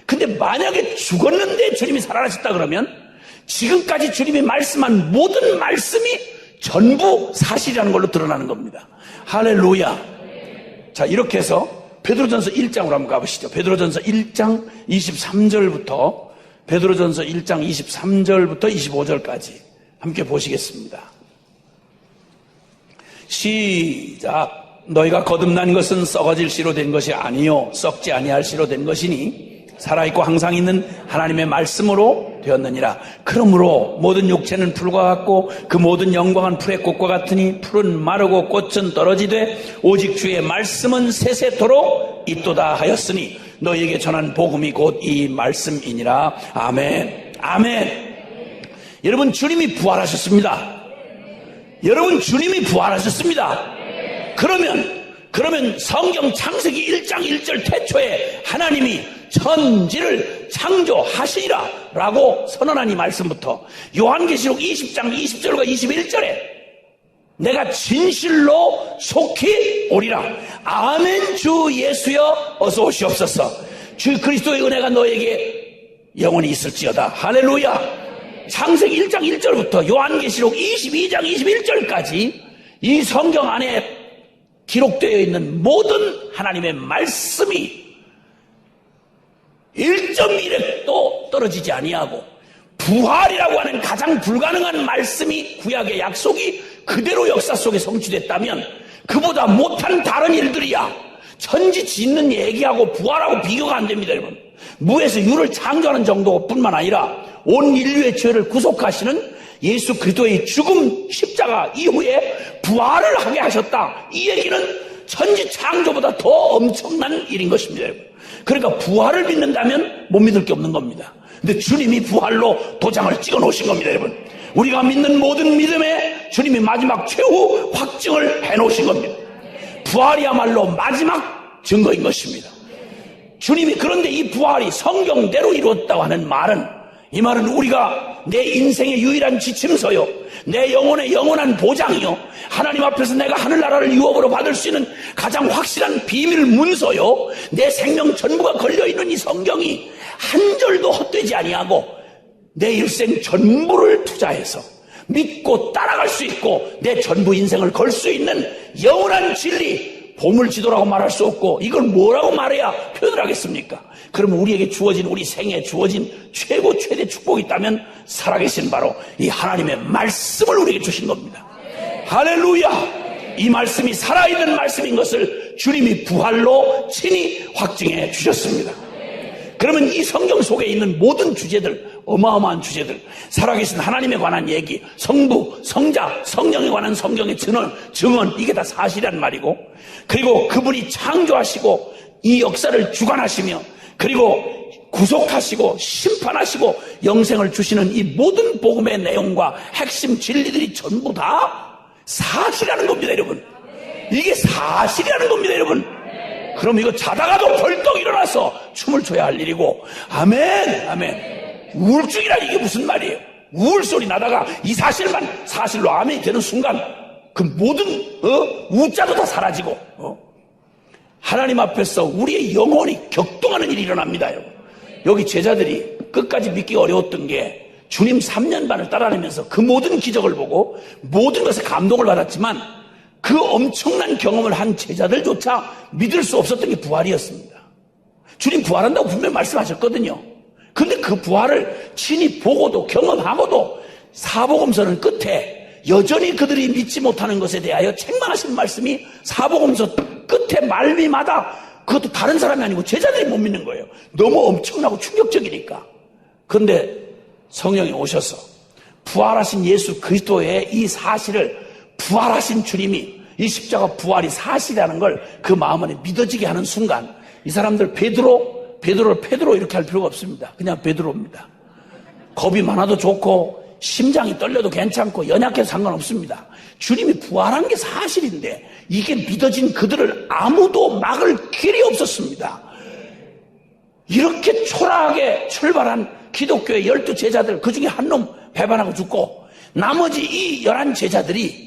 근데 만약에 죽었는데 주님이 살아나셨다 그러면 지금까지 주님이 말씀한 모든 말씀이 전부 사실이라는 걸로 드러나는 겁니다. 할렐루야. 자, 이렇게 해서 베드로전서 1장으로 한번 가보시죠. 베드로전서 1장 23절부터 베드로전서 1장 23절부터 25절까지 함께 보시겠습니다. 시작. 너희가 거듭난 것은 썩어질 씨로 된 것이 아니요 썩지 아니할 씨로 된 것이니 살아있고 항상 있는 하나님의 말씀으로 되었느니라. 그러므로 모든 육체는 풀과 같고 그 모든 영광은 풀의 꽃과 같으니 풀은 마르고 꽃은 떨어지되 오직 주의 말씀은 세세토록 있도다 하였으니 너희에게 전한 복음이 곧 이 말씀이니라. 아멘. 아멘. 여러분, 주님이 부활하셨습니다. 여러분, 주님이 부활하셨습니다. 그러면 성경 창세기 1장 1절 태초에 하나님이 천지를 창조하시리라 라고 선언한 이 말씀부터 요한계시록 20장 20절과 21절에 내가 진실로 속히 오리라. 아멘. 주 예수여 어서 오시옵소서. 주 그리스도의 은혜가 너에게 영원히 있을지어다. 할렐루야. 창세기 1장 1절부터 요한계시록 22장 21절까지 이 성경 안에 기록되어 있는 모든 하나님의 말씀이 1.1획도 떨어지지 아니하고 부활이라고 하는 가장 불가능한 말씀이 구약의 약속이 그대로 역사 속에 성취됐다면 그보다 못한 다른 일들이야 천지 짓는 얘기하고 부활하고 비교가 안 됩니다. 여러분, 무에서 유를 창조하는 정도뿐만 아니라 온 인류의 죄를 구속하시는 예수 그리스도의 죽음 십자가 이후에 부활을 하게 하셨다. 이 얘기는 천지 창조보다 더 엄청난 일인 것입니다. 여러분, 그러니까 부활을 믿는다면 못 믿을 게 없는 겁니다. 근데 주님이 부활로 도장을 찍어 놓으신 겁니다. 여러분, 우리가 믿는 모든 믿음에 주님이 마지막 최후 확증을 해 놓으신 겁니다. 부활이야말로 마지막 증거인 것입니다. 주님이 그런데 이 부활이 성경대로 이루었다고 하는 말은, 이 말은 우리가 내 인생의 유일한 지침서요, 내 영혼의 영원한 보장이요, 하나님 앞에서 내가 하늘나라를 유업으로 받을 수 있는 가장 확실한 비밀 문서요, 내 생명 전부가 걸려있는 이 성경이 한 절도 헛되지 아니하고 내 일생 전부를 투자해서 믿고 따라갈 수 있고 내 전부 인생을 걸 수 있는 영원한 진리, 보물지도라고 말할 수 없고 이걸 뭐라고 말해야 표현을 하겠습니까? 그러면 우리에게 주어진, 우리 생에 주어진 최고 최대 축복이 있다면 살아계신 바로 이 하나님의 말씀을 우리에게 주신 겁니다. 할렐루야. 이 말씀이 살아있는 말씀인 것을 주님이 부활로 친히 확증해 주셨습니다. 그러면 이 성경 속에 있는 모든 주제들, 어마어마한 주제들, 살아계신 하나님에 관한 얘기, 성부, 성자, 성령에 관한 성경의 증언, 이게 다 사실이란 말이고, 그리고 그분이 창조하시고 이 역사를 주관하시며, 그리고 구속하시고 심판하시고 영생을 주시는 이 모든 복음의 내용과 핵심 진리들이 전부 다 사실이라는 겁니다. 여러분, 이게 사실이라는 겁니다. 여러분, 그럼 이거 자다가도 벌떡 일어나서 춤을 춰야 할 일이고, 아멘, 아멘. 우울증이란 이게 무슨 말이에요? 우울 소리 나다가 이 사실만 사실로 아멘이 되는 순간 그 모든 우자도 다 사라지고 하나님 앞에서 우리의 영혼이 격동하는 일이 일어납니다. 여기 제자들이 끝까지 믿기 어려웠던 게 주님 3년 반을 따라다니면서 그 모든 기적을 보고 모든 것에 감동을 받았지만 그 엄청난 경험을 한 제자들조차 믿을 수 없었던 게 부활이었습니다. 주님 부활한다고 분명히 말씀하셨거든요. 근데 그 부활을 친히 보고도 경험하고도 사복음서는 끝에 여전히 그들이 믿지 못하는 것에 대하여 책망하신 말씀이 사복음서 끝에 말미마다, 그것도 다른 사람이 아니고 제자들이 못 믿는 거예요. 너무 엄청나고 충격적이니까. 그런데 성령이 오셔서 부활하신 예수 그리스도의 이 사실을, 부활하신 주님이 이 십자가 부활이 사실이라는 걸 그 마음 안에 믿어지게 하는 순간 이 사람들 베드로를 페드로 이렇게 할 필요가 없습니다. 그냥 베드로입니다. 겁이 많아도 좋고 심장이 떨려도 괜찮고 연약해도 상관없습니다. 주님이 부활한 게 사실인데 이게 믿어진 그들을 아무도 막을 길이 없었습니다. 이렇게 초라하게 출발한 기독교의 12제자들, 그 중에 한 놈 배반하고 죽고 나머지 이 11제자들이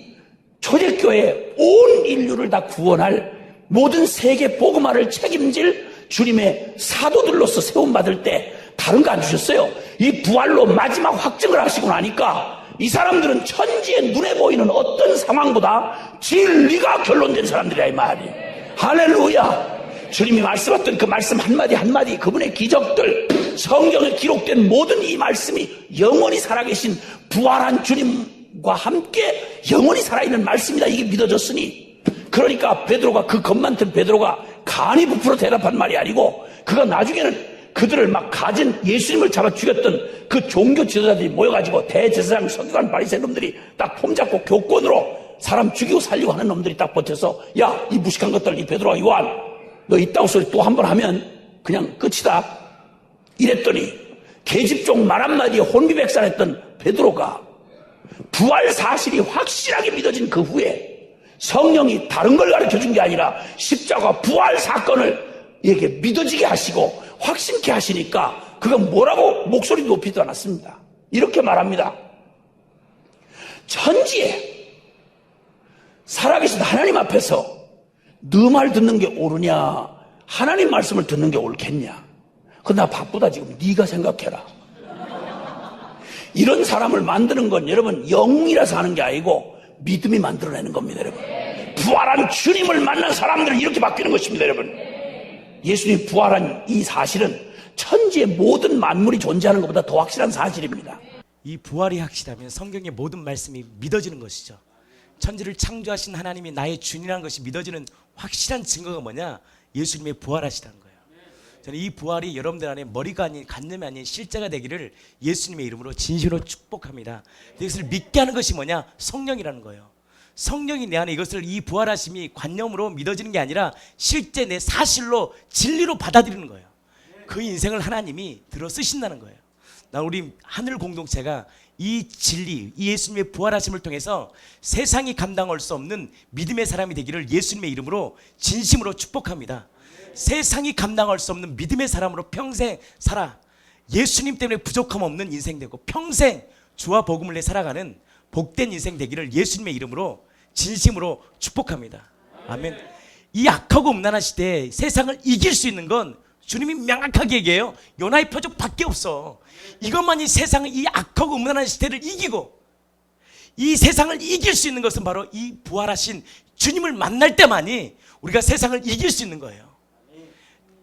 초대교회 온 인류를 다 구원할 모든 세계 복음화를 책임질 주님의 사도들로서 세움받을 때 다른 거 안 주셨어요. 이 부활로 마지막 확증을 하시고 나니까 이 사람들은 천지의 눈에 보이는 어떤 상황보다 진리가 결론된 사람들이야 이 말이에요. 할렐루야. 주님이 말씀하셨던 그 말씀 한마디 한마디, 그분의 기적들, 성경에 기록된 모든 이 말씀이 영원히 살아계신 부활한 주님과 함께 영원히 살아있는 말씀이다, 이게 믿어졌으니, 그러니까 베드로가, 그 겁 많던 베드로가 간이 부풀어 대답한 말이 아니고 그가 나중에는 그들을 막 가진 예수님을 잡아 죽였던 그 종교 지도자들이 모여가지고 대제사장 서기관 바리새인 놈들이 딱 폼잡고 교권으로 사람 죽이고 살리고 하는 놈들이 딱 버텨서 야, 이 무식한 것들, 이 베드로와 요한, 너 이따구 소리 또 한 번 하면 그냥 끝이다. 이랬더니 계집종 말 한마디에 혼비백산했던 베드로가 부활 사실이 확실하게 믿어진 그 후에 성령이 다른 걸 가르쳐준 게 아니라 십자가 부활 사건을 이게 믿어지게 하시고 확신케 하시니까 그건 뭐라고 목소리 높이도 않았습니다. 이렇게 말합니다. 천지에 살아계신 하나님 앞에서 너 말 듣는 게 옳으냐 하나님 말씀을 듣는 게 옳겠냐. 나 바쁘다 지금 네가 생각해라. 이런 사람을 만드는 건 여러분 영웅이라서 하는 게 아니고 믿음이 만들어내는 겁니다. 여러분 부활한 주님을 만난 사람들은 이렇게 바뀌는 것입니다. 여러분 예수님이 부활한 이 사실은 천지의 모든 만물이 존재하는 것보다 더 확실한 사실입니다. 이 부활이 확실하면 성경의 모든 말씀이 믿어지는 것이죠. 천지를 창조하신 하나님이 나의 주인이라는 것이 믿어지는 확실한 증거가 뭐냐? 예수님의 부활하시다는 거예요. 저는 이 부활이 여러분들 안에 머리가 아닌 관념이 아닌 실제가 되기를 예수님의 이름으로 진심으로 축복합니다. 이것을 믿게 하는 것이 뭐냐? 성령이라는 거예요. 성령이 내 안에 이것을 이 부활하심이 관념으로 믿어지는 게 아니라 실제 내 사실로 진리로 받아들이는 거예요. 그 인생을 하나님이 들어 쓰신다는 거예요. 나 우리 하늘 공동체가 이 진리, 이 예수님의 부활하심을 통해서 세상이 감당할 수 없는 믿음의 사람이 되기를 예수님의 이름으로 진심으로 축복합니다. 세상이 감당할 수 없는 믿음의 사람으로 평생 살아 예수님 때문에 부족함 없는 인생 되고 평생 주와 복음을 내 살아가는 복된 인생 되기를 예수님의 이름으로 진심으로 축복합니다. 아멘. 이 악하고 음란한 시대에 세상을 이길 수 있는 건 주님이 명확하게 얘기해요. 요나의 표적밖에 없어. 이것만이 세상의 이 악하고 음란한 시대를 이기고 이 세상을 이길 수 있는 것은 바로 이 부활하신 주님을 만날 때만이 우리가 세상을 이길 수 있는 거예요.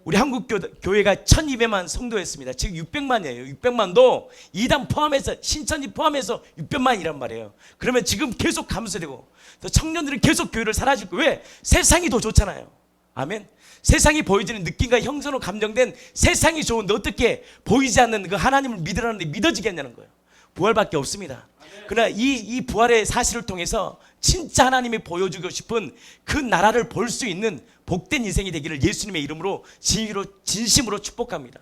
우리 한국 교회가 1200만 성도였습니다. 지금 600만이에요. 600만도 이단 포함해서 신천지 포함해서 600만이란 말이에요. 그러면 지금 계속 감소되고 청년들은 계속 교회를 사라질 거예요. 왜? 세상이 더 좋잖아요. 아멘. 세상이 보여지는 느낌과 형성으로 감정된 세상이 좋은데 어떻게 보이지 않는 그 하나님을 믿으라는데 믿어지겠냐는 거예요. 부활밖에 없습니다. 그러나 이 부활의 사실을 통해서 진짜 하나님이 보여주고 싶은 그 나라를 볼 수 있는 복된 인생이 되기를 예수님의 이름으로 진심으로 축복합니다.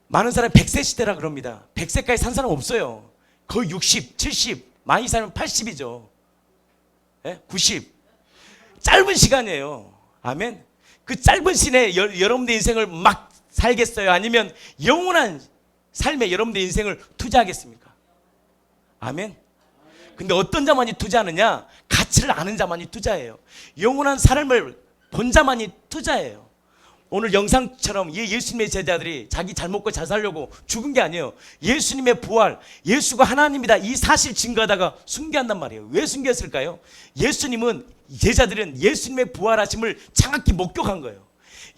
많은 사람이 100세 시대라 그럽니다. 100세까지 산 사람 없어요. 거의 60, 70, 많이 살면 80이죠. 90. 짧은 시간이에요. 아멘. 그 짧은 시간에 여러분의 인생을 막 살겠어요? 아니면 영원한 삶에 여러분의 인생을 투자하겠습니까? 아멘. 근데 어떤 자만이 투자하느냐? 가치를 아는 자만이 투자해요. 영원한 삶을 본 자만이 투자해요. 오늘 영상처럼 예수님의 제자들이 자기 잘 먹고 잘 살려고 죽은 게 아니에요. 예수님의 부활, 예수가 하나님이다 이 사실 증거하다가 순교한단 말이에요. 왜 순교했을까요? 제자들은 예수님의 부활하심을 정확히 목격한 거예요.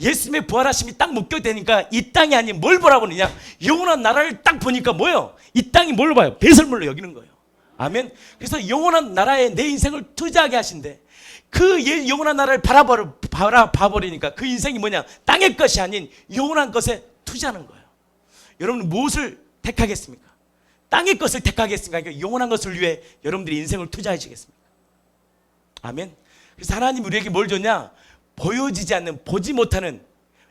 예수님의 부활하심이 딱 목격되니까 이 땅이 아닌 뭘 보라보느냐? 영원한 나라를 딱 보니까 뭐예요? 이 땅이 뭘로 봐요? 배설물로 여기는 거예요. 아멘. 그래서 영원한 나라에 내 인생을 투자하게 하신대. 그 영원한 나라를 바라봐버리니까 그 인생이 뭐냐? 땅의 것이 아닌 영원한 것에 투자하는 거예요. 여러분 무엇을 택하겠습니까? 땅의 것을 택하겠습니까? 그러니까 영원한 것을 위해 여러분들이 인생을 투자하시겠습니까? 아멘. 그래서 하나님 우리에게 뭘 줬냐? 보여지지 않는, 보지 못하는,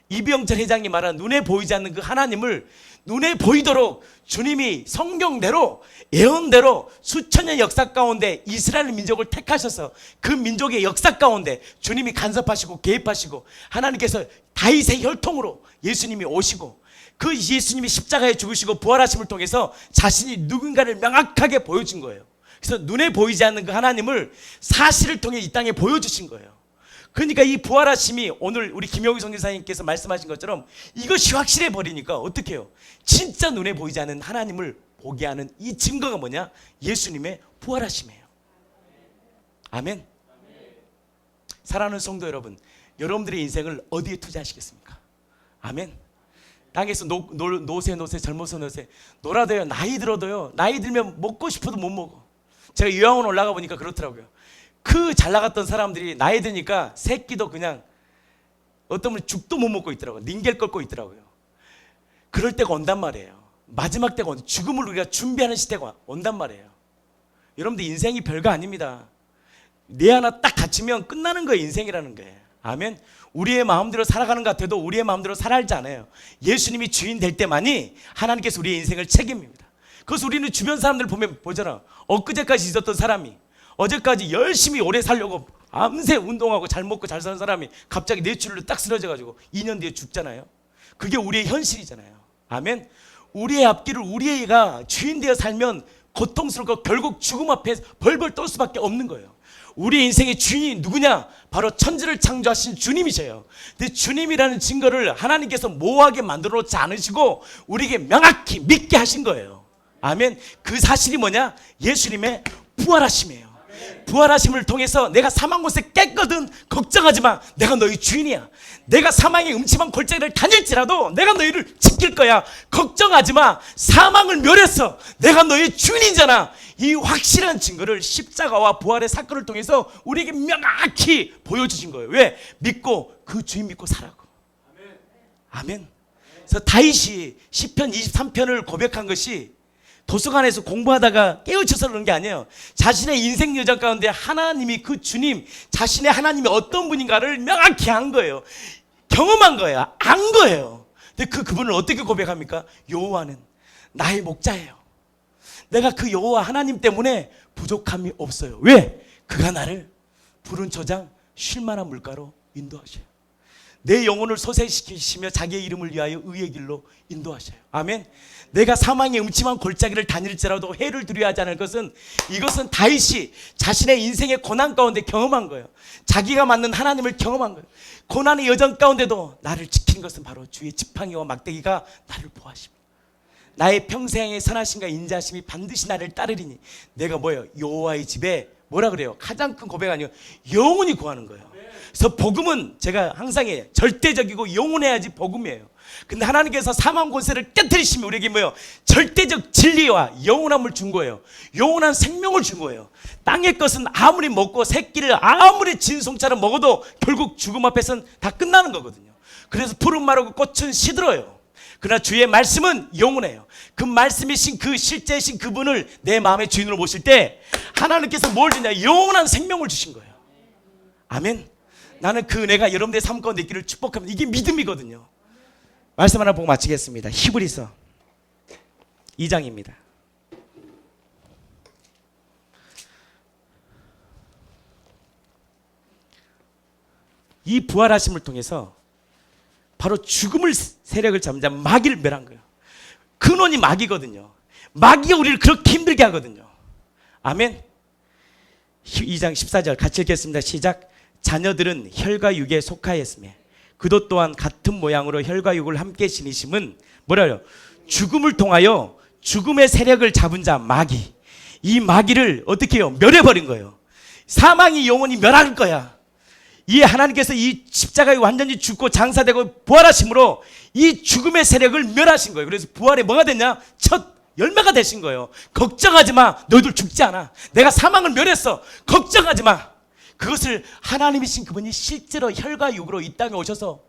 이병철 회장이 말한 눈에 보이지 않는 그 하나님을 눈에 보이도록 주님이 성경대로 예언대로 수천 년 역사 가운데 이스라엘 민족을 택하셔서 그 민족의 역사 가운데 주님이 간섭하시고 개입하시고 하나님께서 다윗의 혈통으로 예수님이 오시고 그 예수님이 십자가에 죽으시고 부활하심을 통해서 자신이 누군가를 명확하게 보여준 거예요. 그래서 눈에 보이지 않는 그 하나님을 사실을 통해 이 땅에 보여주신 거예요. 그러니까 이 부활하심이 오늘 우리 김영희 선교사님께서 말씀하신 것처럼 이것이 확실해 버리니까 어떻게 해요? 진짜 눈에 보이지 않는 하나님을 보게 하는 이 증거가 뭐냐? 예수님의 부활하심이에요. 아멘. 사랑하는 성도 여러분, 여러분들의 인생을 어디에 투자하시겠습니까? 아멘. 땅에서 노세 젊어서 노세 놀아도요, 나이 들어도요, 나이 들면 먹고 싶어도 못 먹어. 제가 요양원 올라가 보니까 그렇더라고요. 그 잘 나갔던 사람들이 나이 드니까 새끼도 그냥 어떤 분은 죽도 못 먹고 있더라고요. 닌겔 끓고 있더라고요. 그럴 때가 온단 말이에요. 마지막 때가 죽음을 우리가 준비하는 시대가 온단 말이에요. 여러분들 인생이 별거 아닙니다. 내 하나 딱 갇히면 끝나는 거예요. 인생이라는 게. 아멘. 우리의 마음대로 살아가는 것 같아도 우리의 마음대로 살아야지 않아요. 예수님이 주인 될 때만이 하나님께서 우리의 인생을 책임입니다. 그래서 우리는 주변 사람들 보면 보잖아. 엊그제까지 있었던 사람이 어제까지 열심히 오래 살려고 밤새 운동하고 잘 먹고 잘 사는 사람이 갑자기 뇌출혈로 딱 쓰러져가지고 2년 뒤에 죽잖아요. 그게 우리의 현실이잖아요. 아멘. 우리의 앞길을 우리가 주인 되어 살면 고통스럽고 결국 죽음 앞에 벌벌 떨 수밖에 없는 거예요. 우리 인생의 주인이 누구냐? 바로 천지를 창조하신 주님이셔요. 근데 주님이라는 증거를 하나님께서 모호하게 만들어 놓지 않으시고 우리에게 명확히 믿게 하신 거예요. 아멘. 그 사실이 뭐냐? 예수님의 부활하심이에요. 부활하심을 통해서 내가 사망 곳에 깼거든. 걱정하지 마. 내가 너희 주인이야. 내가 사망의 음침한 골짜기를 다닐지라도 내가 너희를 지킬 거야. 걱정하지 마. 사망을 멸했어. 내가 너희 주인이잖아. 이 확실한 증거를 십자가와 부활의 사건을 통해서 우리에게 명확히 보여주신 거예요. 왜? 믿고 그 주인 믿고 살라고. 아멘. 그래서 다윗이 시편 23편을 고백한 것이 도서관에서 공부하다가 깨우쳐서 그런 게 아니에요. 자신의 인생 여정 가운데 하나님이 그 주님, 자신의 하나님이 어떤 분인가를 명확히 안 거예요. 경험한 거예요. 안 거예요. 근데 그분을 어떻게 고백합니까? 여호와는 나의 목자예요. 내가 그 여호와 하나님 때문에 부족함이 없어요. 왜? 그가 나를 푸른 초장 쉴만한 물가로 인도하셔요. 내 영혼을 소생시키시며 자기의 이름을 위하여 의의 길로 인도하셔요. 아멘. 내가 사망의 음침한 골짜기를 다닐지라도 해를 두려워하지 않을 것은 이것은 다윗이 자신의 인생의 고난 가운데 경험한 거예요. 자기가 만든 하나님을 경험한 거예요. 고난의 여정 가운데도 나를 지키는 것은 바로 주의 지팡이와 막대기가 나를 보호하십니다. 나의 평생의 선하심과 인자하심이 반드시 나를 따르리니 내가 뭐예요? 여호와의 집에 뭐라 그래요? 가장 큰 고백 아니에요? 영원히 구하는 거예요. 그래서 복음은 제가 항상 해요. 절대적이고 영원해야지 복음이에요. 근데 하나님께서 사망 권세를 깨뜨리시면 우리에게 뭐예요? 절대적 진리와 영원함을 준 거예요. 영원한 생명을 준 거예요. 땅의 것은 아무리 먹고 새끼를 아무리 진송처럼 먹어도 결국 죽음 앞에서는 다 끝나는 거거든요. 그래서 푸른 마르고 꽃은 시들어요. 그러나 주의 말씀은 영원해요. 그 말씀이신 그 실제이신 그분을 내 마음의 주인으로 모실 때 하나님께서 뭘 주냐? 영원한 생명을 주신 거예요. 아멘. 나는 그 은혜가 여러분들의 삶 가운데 있기를 축복합니다. 이게 믿음이거든요. 말씀 하나 보고 마치겠습니다. 히브리서 2장입니다. 이 부활하심을 통해서 바로 죽음을 세력을 잠자 마귀를 멸한 거예요. 근원이 마귀거든요. 마귀가 우리를 그렇게 힘들게 하거든요. 아멘. 2장 14절 같이 읽겠습니다. 시작. 자녀들은 혈과 육에 속하였으며 그도 또한 같은 모양으로 혈과 육을 함께 지니심은 뭐라요? 죽음을 통하여 죽음의 세력을 잡은 자 마귀. 이 마귀를 어떻게 해요? 멸해버린 거예요. 사망이 영원히 멸할 거야. 이 하나님께서 이 십자가에 완전히 죽고 장사되고 부활하심으로 이 죽음의 세력을 멸하신 거예요. 그래서 부활에 뭐가 됐냐? 첫 열매가 되신 거예요. 걱정하지 마. 너희들 죽지 않아. 내가 사망을 멸했어. 걱정하지 마. 그것을 하나님이신 그분이 실제로 혈과 육으로 이 땅에 오셔서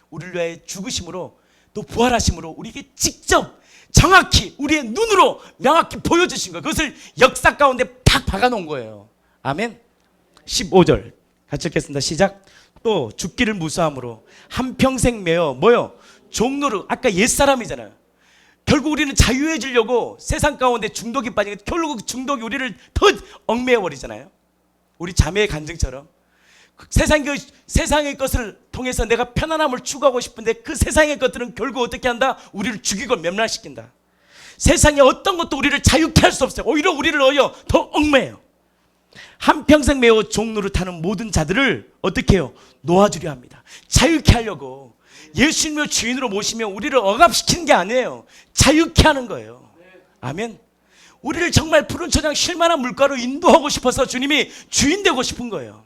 우리를 위해 죽으심으로 또 부활하심으로 우리에게 직접 정확히 우리의 눈으로 명확히 보여주신 거예요. 그것을 역사 가운데 팍 박아놓은 거예요. 아멘. 15절 같이 읽겠습니다. 시작. 또 죽기를 무수함으로 한평생 매어 뭐요? 종로를 아까 옛사람이잖아요. 결국 우리는 자유해지려고 세상 가운데 중독이 빠지니까 결국 중독이 우리를 더 얽매여버리잖아요. 우리 자매의 간증처럼 세상의 것을 통해서 내가 편안함을 추구하고 싶은데 그 세상의 것들은 결국 어떻게 한다? 우리를 죽이고 멸망시킨다. 세상의 어떤 것도 우리를 자유케 할 수 없어요. 오히려 우리를 더 얽매요. 한평생 매어 종로를 타는 모든 자들을 어떻게 해요? 놓아주려 합니다. 자유케 하려고 예수님을 주인으로 모시면 우리를 억압시키는 게 아니에요. 자유케 하는 거예요. 아멘. 우리를 정말 푸른 초장 쉴만한 물가로 인도하고 싶어서 주님이 주인 되고 싶은 거예요.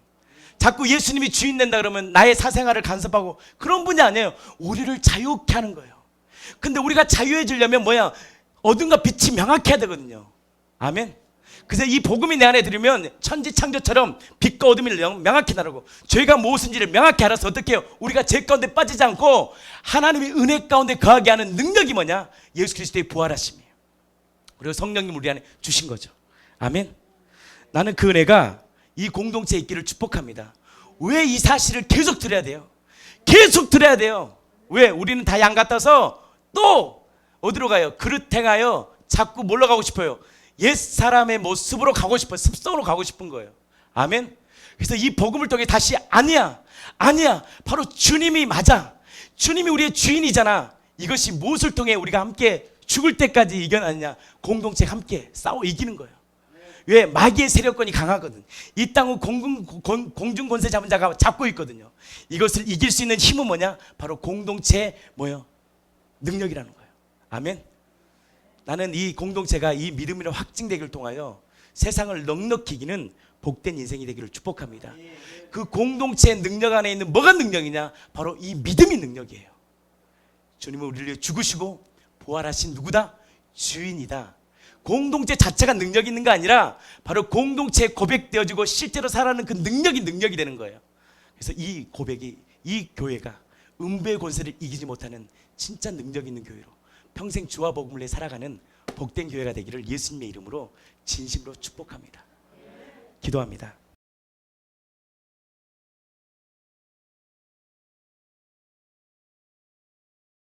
자꾸 예수님이 주인 된다 그러면 나의 사생활을 간섭하고 그런 분이 아니에요. 우리를 자유케 하는 거예요. 근데 우리가 자유해지려면 뭐야? 어둠과 빛이 명확해야 되거든요. 아멘. 그래서 이 복음이 내 안에 들으면 천지창조처럼 빛과 어둠이 명확히 나르고 죄가 무엇인지를 명확히 알아서 어떻게 해요? 우리가 죄 가운데 빠지지 않고 하나님의 은혜 가운데 거하게 하는 능력이 뭐냐? 예수 그리스도의 부활하심이에요. 그리고 성령님 우리 안에 주신 거죠. 아멘. 나는 그 은혜가 이 공동체에 있기를 축복합니다. 왜 이 사실을 계속 들어야 돼요? 계속 들어야 돼요. 왜? 우리는 다 양 같아서 또 어디로 가요? 그릇 행하여 자꾸 뭘로 가고 싶어요? 옛 사람의 모습으로 가고 싶어요. 습성으로 가고 싶은 거예요. 아멘. 그래서 이 복음을 통해 다시 아니야 바로 주님이 맞아. 주님이 우리의 주인이잖아. 이것이 무엇을 통해 우리가 함께 죽을 때까지 이겨내느냐? 공동체 함께 싸워 이기는 거예요. 왜? 마귀의 세력권이 강하거든. 이 땅은 공중 권세 잡은 자가 잡고 있거든요. 이것을 이길 수 있는 힘은 뭐냐? 바로 공동체의 뭐요? 능력이라는 거예요. 아멘. 나는 이 공동체가 이 믿음으로 확증되기를 통하여 세상을 넉넉히 이기는 복된 인생이 되기를 축복합니다. 그 공동체의 능력 안에 있는 뭐가 능력이냐? 바로 이 믿음이 능력이에요. 주님은 우리를 위해 죽으시고 부활하신 누구다? 주인이다. 공동체 자체가 능력 있는 거 아니라 바로 공동체에 고백되어지고 실제로 살아가는 그 능력이 되는 거예요. 그래서 이 고백이, 이 교회가 음부의 권세를 이기지 못하는 진짜 능력 있는 교회로 평생 주와 복음을 내 살아가는 복된 교회가 되기를 예수님의 이름으로 진심으로 축복합니다. 기도합니다.